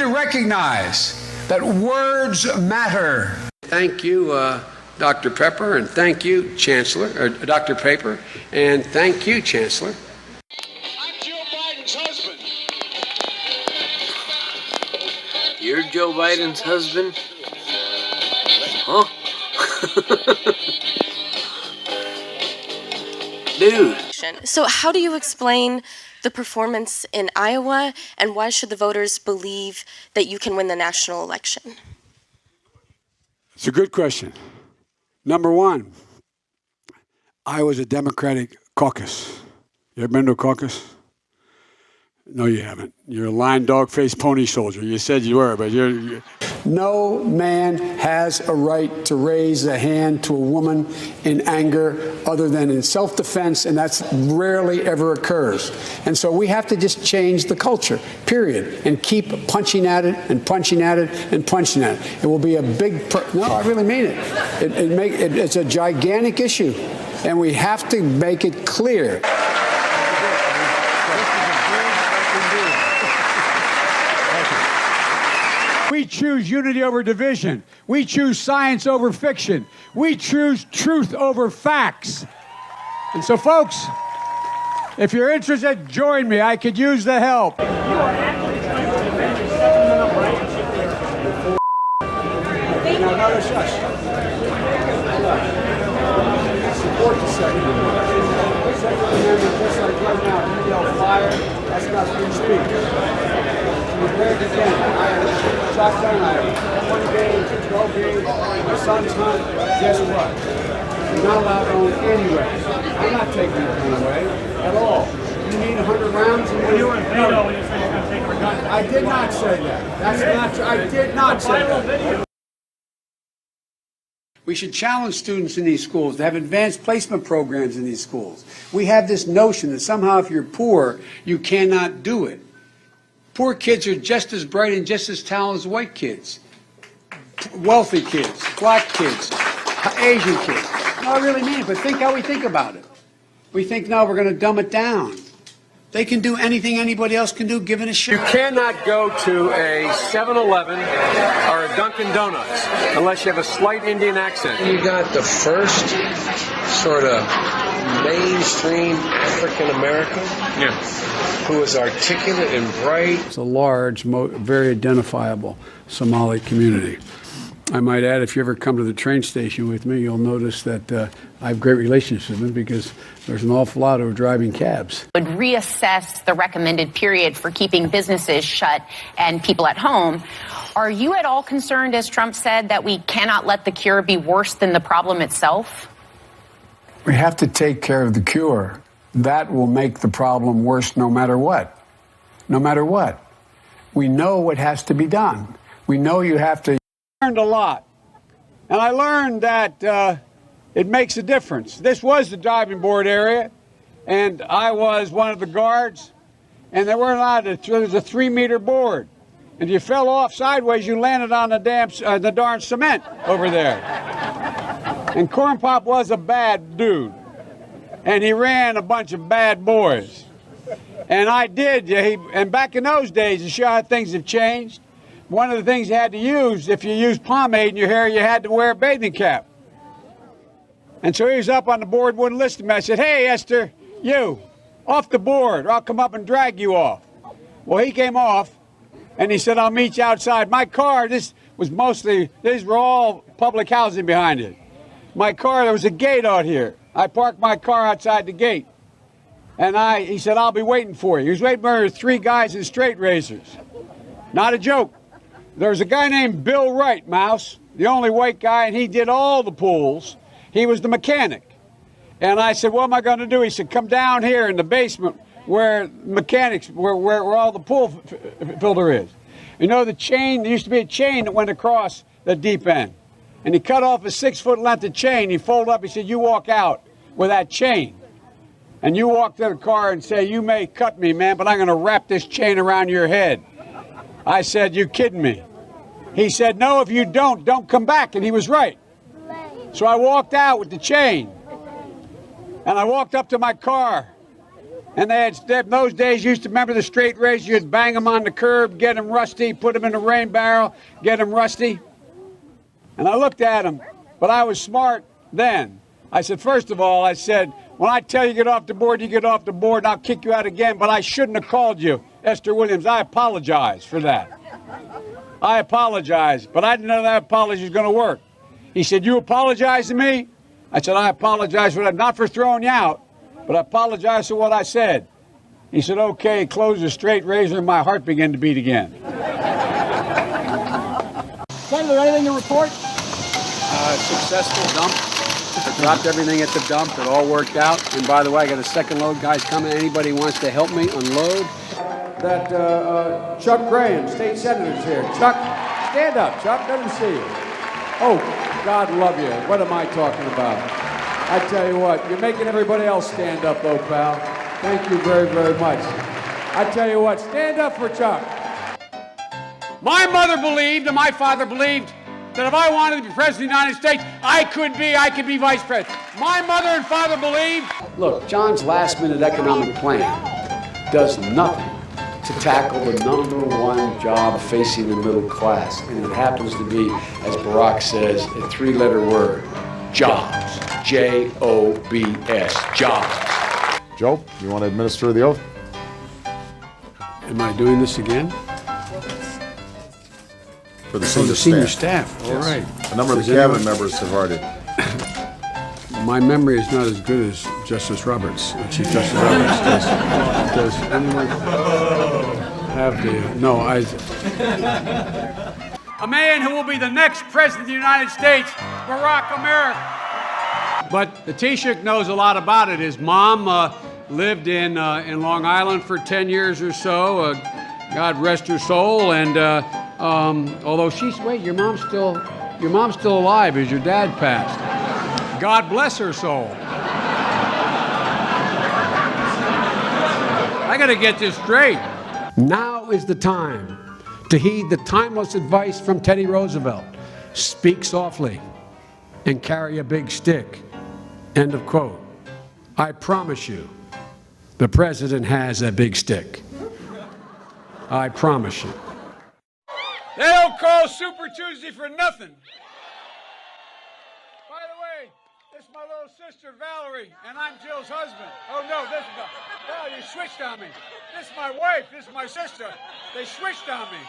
to recognize that words matter. Thank you, Dr. Pepper, and thank you, Chancellor, or Dr. Paper, and thank you, Chancellor. I'm Joe Biden's husband. You're Joe Biden's husband? Huh? Dude. So how do you explain the performance in Iowa, and why should the voters believe that you can win the national election? It's a good question. Number one, Iowa's a Democratic caucus. You ever been to a caucus? No, you haven't. You're a lying dog-faced pony soldier. You said you were, but you're... No man has a right to raise a hand to a woman in anger other than in self-defense, and that's rarely ever occurs. And so we have to just change the culture, period, and keep punching at it and punching at it and punching at it. It will be a big... No, I really mean it. It's a gigantic issue, and we have to make it clear. We choose unity over division. We choose science over fiction. We choose truth over facts. And so, folks, if you're interested, join me. I could use the help. Now, another shush. Support the Second Amendment. Second Amendment, just like right now, you yell fire, that's not free speech. Prepared to defend. Shotgun, I have 20 games, 12 games, my son's hunt. Guess what? You're not allowed to own anyway. I'm not taking your gun away at all. You need 100 rounds? You were in veto when you said you're going to take your gun. I did not say that. That's not true. I did not say that. We should challenge students in these schools to have advanced placement programs in these schools. We have this notion that somehow if you're poor, you cannot do it. Poor kids are just as bright and just as talented as white kids. Wealthy kids, black kids, Asian kids. No, I really mean it, but think how we think about it. We think, no, we're going to dumb it down. They can do anything anybody else can do, given a shot. You cannot go to a 7-Eleven or a Dunkin' Donuts unless you have a slight Indian accent. You got the first sort of mainstream African American who is articulate and bright. It's a large, very identifiable Somali community. I might add, if you ever come to the train station with me, you'll notice that I have great relationships with them because there's an awful lot who are driving cabs. Would reassess the recommended period for keeping businesses shut and people at home. Are you at all concerned, as Trump said, that we cannot let the cure be worse than the problem itself? We have to take care of the cure. That will make the problem worse no matter what. No matter what. We know what has to be done. We know you have to. I learned a lot. And I learned that it makes a difference. This was the diving board area, and I was one of the guards, and they weren't allowed to. There was a 3-meter board. And if you fell off sideways, you landed on the darn cement over there. And Corn Pop was a bad dude. And he ran a bunch of bad boys. And I did. And back in those days, to show how things have changed, one of the things you had to use, if you used pomade in your hair, you had to wear a bathing cap. And so he was up on the board, wouldn't listen to me. I said, hey, Esther, you, off the board, or I'll come up and drag you off. Well, he came off, and he said, I'll meet you outside. My car, these were all public housing behind it. My car, there was a gate out here. I parked my car outside the gate. And he said, I'll be waiting for you. He was waiting for 3 guys in straight razors. Not a joke. There was a guy named Bill Wright, Mouse, the only white guy, and he did all the pools. He was the mechanic. And I said, what am I going to do? He said, come down here in the basement where all the pool filter is. You know the chain, there used to be a chain that went across the deep end. And he cut off a 6-foot length of chain. He folded up, he said, you walk out with that chain. And you walk to the car and say, you may cut me, man, but I'm going to wrap this chain around your head. I said, you kidding me? He said, no, if you don't come back. And he was right. So I walked out with the chain. And I walked up to my car. And in those days, you used to remember the straight razor. You'd bang them on the curb, get them rusty, put them in a rain barrel, get them rusty. And I looked at him, but I was smart then. I said, first of all, I said, when I tell you get off the board, you get off the board, and I'll kick you out again, but I shouldn't have called you Esther Williams. I apologize for that. I apologize, but I didn't know that apology was going to work. He said, you apologize to me? I said, I apologize for that, not for throwing you out, but I apologize for what I said. He said, okay, closed the straight razor, and my heart began to beat again. Senator, anything to report? Successful dump. Dropped everything at the dump. It all worked out. And by the way, I got a second load, guys, coming. Anybody wants to help me unload? That Chuck Graham, state senator's here. Chuck, stand up, Chuck. Let him see you. Oh, God love you. What am I talking about? I tell you what, you're making everybody else stand up, though, pal. Thank you very, very much. I tell you what, stand up for Chuck. My mother believed and my father believed that if I wanted to be president of the United States, I could be vice president. My mother and father believed. Look, John's last-minute economic plan does nothing to tackle the number one job facing the middle class. And it happens to be, as Barack says, a three-letter word, jobs. J-O-B-S, jobs. Joe, you want to administer the oath? Am I doing this again? For the senior staff. All right. A number of the cabinet members have already. My memory is not as good as Justice Roberts, Chief Justice Roberts. Does anyone have the... No, A man who will be the next president of the United States, Barack America. But the Taoiseach knows a lot about it. His mom lived in Long Island for 10 years or so. God rest her soul. And although your mom's still alive as your dad passed. God bless her soul. I got to get this straight. Now is the time to heed the timeless advice from Teddy Roosevelt. Speak softly and carry a big stick. End of quote. I promise you, the president has a big stick. I promise you. They don't call Super Tuesday for nothing. By the way, this is my little sister, Valerie, and I'm Jill's husband. Oh, no, this is Val, you switched on me. This is my wife. This is my sister. They switched on me.